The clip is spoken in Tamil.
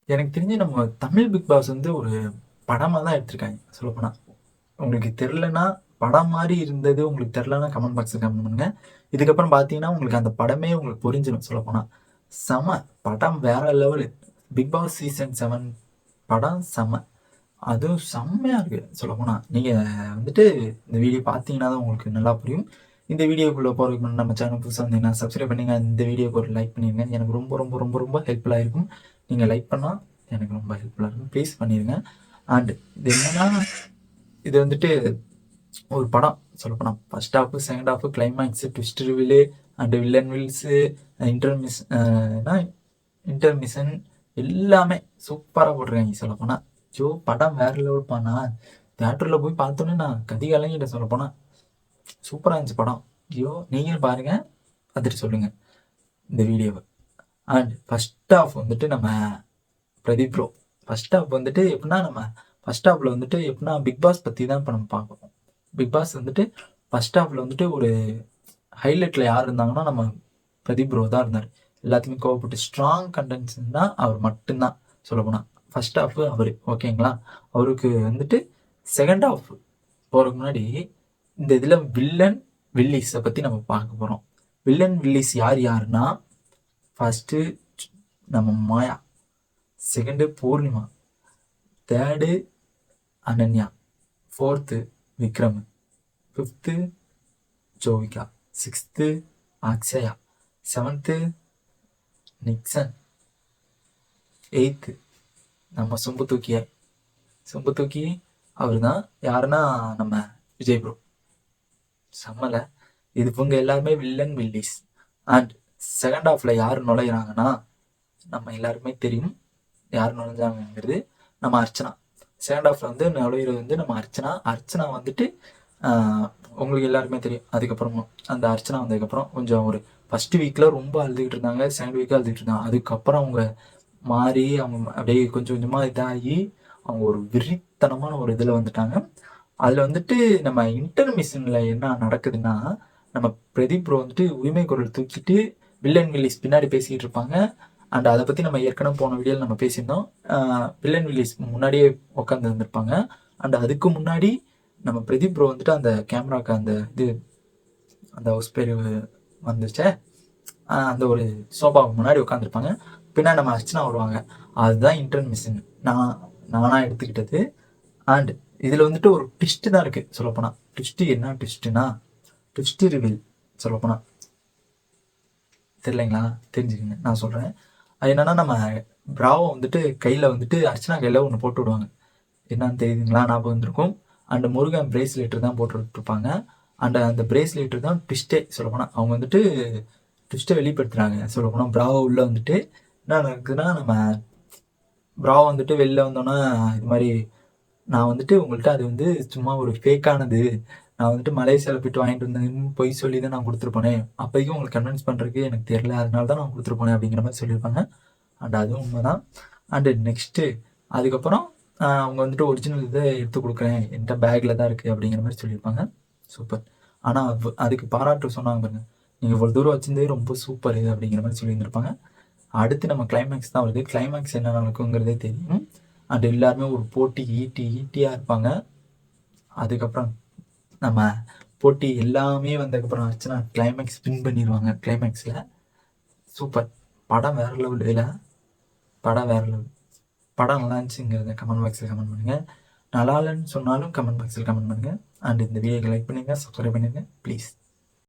எனக்கு தெரிஞ்சு நம்ம தமிழ் பிக் பாஸ் வந்து ஒரு படமா தான் எடுத்திருக்காங்க சொல்லப்போனா. உங்களுக்கு தெரிலன்னா, படம் மாரி இருந்தது உங்களுக்கு தெரிலன்னா கமெண்ட் பாக்ஸ்ல கமெண்ட் பண்ணுங்க. இதுக்கப்புறம் பார்த்தீங்கன்னா, உங்களுக்கு அந்த படமே உங்களுக்கு புரிஞ்சிடும் சொல்லப்போனா. செம! படம் வேற லெவலு. பிக் பாஸ் சீசன் 7 படம் செம! அதுவும் செம்மையா இருக்கு சொல்லப்போனா. நீங்க வந்துட்டு இந்த வீடியோ பார்த்தீங்கன்னா தான் உங்களுக்கு நல்லா புரியும். இந்த வீடியோக்குள்ள போறதுக்கு முன்னாடி நம்ம சேனல் புதுசா வந்தீங்கன்னா சப்ஸ்கிரைப் பண்ணுங்க. இந்த வீடியோக்கு ஒரு லைக் பண்ணிருங்க. எனக்கு ரொம்ப ரொம்ப ரொம்ப ரொம்ப ஹெல்ப்ஃபுல்லா இருக்கும். நீங்க லைக் பண்ணா எனக்கு ரொம்ப ஹெல்ப்ஃபுல்லா இருக்கும். ப்ளீஸ் பண்ணிருங்க. அண்ட் இது என்னன்னா, இது வந்துட்டு ஒரு படம் சொல்லப்போனா. First half, second half, climax, twist reveal and villain வில்ஸு, இன்டர்மிஸ் என்ன இன்டர்மிஷன் எல்லாமே சூப்பரா போட்டிருக்காங்க சொல்லப்போனா. ஐயோ! படம் வேற லெவல்ப்பா. நான் தியேட்டர்ல போய் பார்த்தோனே நான் கதி கலங்கிட்டேன் சொல்லப்போனா. சூப்பரா இருந்துச்சு படம். ஐயோ! நீங்களும் பாருங்க. பார்த்துட்டு சொல்லுங்க இந்த வீடியோவ. அண்ட் ஃபர்ஸ்ட் ஹாஃப் வந்துட்டு நம்ம பிரதீப் ப்ரோ. ஃபர்ஸ்ட் ஹாஃப் வந்துட்டு எப்டின்னா, நம்ம ஃபர்ஸ்ட் ஹாஃப்ல வந்துட்டு எப்டின்னா, பிக் பாஸ் பத்தி தான் இப்ப நம்ம பார்க்குறோம். பிக் பாஸ் வந்துட்டு ஃபர்ஸ்ட் ஹாஃப்ல வந்துட்டு ஒரு ஹைலைட்ல யார் இருந்தாங்கன்னா, நம்ம பிரதீப் ப்ரோ தான் இருந்தாரு. எல்லாத்துக்குமே கோவப்பட்டு ஸ்ட்ராங் கண்டென்ட்ஸ்ன்னா அவர் மட்டும் தான் சொல்லப்போனா. ஃபர்ஸ்ட் ஹாஃப் அவரு. ஓகேங்களா? அவருக்கு வந்துட்டு செகண்ட் ஹாஃப் போறதுக்கு முன்னாடி, இந்த இதுல வில்லன், வில்லிஸ பத்தி நம்ம பார்க்க போறோம். வில்லன், வில்லிஸ் யார் யாருன்னா, ஃபர்ஸ்ட்டு நம்ம Maya, second Poornima, third Ananya, fourth Vikram, fifth Jovika, sixth Akshaya, seventh Nixon, eighth நம்ம சொம்பு தூக்கிய சொம்பு தூக்கி அவர் தான் யாருன்னா நம்ம விஜய் ப்ரோ. செம்மல. இது இவங்க எல்லாருமே வில்லன் வில்லிஸ். அண்ட் செகண்ட் ஹாஃப்ல யார் நுழையிறாங்கன்னா, நம்ம எல்லாருக்குமே தெரியும் யார் நுழைஞ்சாங்கிறது நம்ம அர்ச்சனா. செகண்ட் ஹாஃப்ல வந்து நுழையிறது வந்து நம்ம அர்ச்சனா. அர்ச்சனா வந்துட்டு உங்களுக்கு எல்லாருக்குமே தெரியும். அதுக்கப்புறமா அந்த அர்ச்சனா வந்ததுக்கப்புறம் கொஞ்சம் ஒரு ஃபர்ஸ்ட் வீக்ல ரொம்ப அழுதுகிட்டு இருந்தாங்க. செகண்ட் வீக்ல அழுதுகிட்டு இருந்தாங்க. அதுக்கப்புறம் அவங்க மாறி அவங்க அப்படியே கொஞ்சம் கொஞ்சமா இதாகி அவங்க ஒரு வெறித்தனமான ஒரு இதுல வந்துட்டாங்க. அதுல வந்துட்டு நம்ம இன்டர்மிஷன்ல என்ன நடக்குதுன்னா, நம்ம பிரதீப் ப்ரோ வந்துட்டு உரிமை குரல் தூக்கிட்டு வில்லன் வில்லிஸ் பின்னாடி பேசிக்கிட்டு இருப்பாங்க. அண்ட் அதை பத்தி நம்ம ஏற்கனவே போன வீடியோல நம்ம பேசியிருந்தோம். வில்லன் வில்லிஸ் முன்னாடியே உட்காந்து இருந்திருப்பாங்க. அண்ட் அதுக்கு முன்னாடி நம்ம பிரதீப் ப்ரோ வந்துட்டு அந்த கேமராக்கு அந்த இது அந்த ஹவுஸ் பேர் வந்துச்சே, அந்த ஒரு சோபாவுக்கு முன்னாடி உட்காந்துருப்பாங்க. பின்னாடி நம்ம அர்ச்சனா வருவாங்க. அதுதான் இன்டர்மிஷன். நானா எடுத்துக்கிட்டது. அண்ட் இதுல வந்துட்டு ஒரு ட்விஸ்ட் தான் இருக்கு சொல்லப்போனா. ட்விஸ்ட் என்ன ட்விஸ்ட்னா, ட்விஸ்ட் ரிவீல் சொல்லப்போனா. தெரியலைங்களா? தெரிஞ்சுக்கங்க. நான் சொல்றேன். அது என்னன்னா, நம்ம பிராவோ வந்துட்டு கையில வந்துட்டு அர்ச்சனா கையில ஒண்ணு போட்டு விடுவாங்க. என்னன்னு தெரியுதுங்களா? ஞாபகம் வந்திருக்கும். அண்ட் முருகன் பிரேஸ்லெட் தான் போட்டு விட்டுருப்பாங்க. அண்ட் அந்த பிரேஸ்லெட் தான் ட்விஸ்ட்டே சொல்லப்போனா. அவங்க வந்துட்டு ட்விஸ்ட்டை வெளிப்படுத்துறாங்க சொல்லப்போனா. பிராவோ உள்ள வந்துட்டு என்ன நடக்குதுன்னா, நம்ம பிராவோ வந்துட்டு வெளில வந்தோன்னா, இது மாதிரி நான் வந்துட்டு உங்கள்ட்ட அது வந்து சும்மா ஒரு ஃபேக்கானது. நான் வந்துட்டு மலேசியால போயிட்டு வாங்கிட்டு வந்தேன்னு பொய் சொல்லி தான் நான் குடுத்துட்டு போனேன். அப்போதைக்கு உங்களுக்கு கன்வின்ஸ் பண்றதுக்கு எனக்கு தெரியல. அதனால தான் நான் குடுத்துட்டு போனேன் அப்படிங்கிற மாரி சொல்லியிருப்பாங்க. அண்ட் அதுவும் உண்மதான். அண்ட் நெக்ஸ்ட்டு அதுக்கப்புறம் அவங்க வந்துட்டு ஒரிஜினல் இத எடுத்து குடுக்குறேன். என்ட்ட பேக்ல தான் இருக்கு அப்படிங்கிற மாரி சொல்லியிருப்பாங்க. சூப்பர். ஆனா அதுக்கு பாராட்டு சொன்னாங்க பாருங்க. நீங்க இவ்வளோ தூரம் வச்சிருந்ததே ரொம்ப சூப்பரு அப்படிங்கிற மாரி சொல்லியிருந்திருப்பாங்க. அடுத்து நம்ம கிளைமேக்ஸ் தான் வருது. கிளைமேக்ஸ் என்ன நடக்குங்கிறதே தெரியும். அண்ட் எல்லாருமே ஒரு போட்டி ஈட்டியா இருப்பாங்க. அதுக்கப்புறம் நம்ம போட்டி எல்லாமே வந்ததுக்கப்புறம் அர்ச்சனா கிளைமேக்ஸ் வின் பண்ணிருவாங்க கிளைமேக்ஸ்ல. சூப்பர். படம் வேற லெவல் இல்ல? படம் வேற லெவல். படம் நல்லா இருந்துச்சுங்கிறத கமெண்ட் பாக்ஸில் கமெண்ட் பண்ணுங்க. நல்லா இல்லைன்னு சொன்னாலும் கமெண்ட் பாக்ஸில் கமெண்ட் பண்ணுங்க. அண்ட் இந்த வீடியோக்கு லைக் பண்ணுங்க, சப்ஸ்கிரைப் பண்ணுங்க ப்ளீஸ்.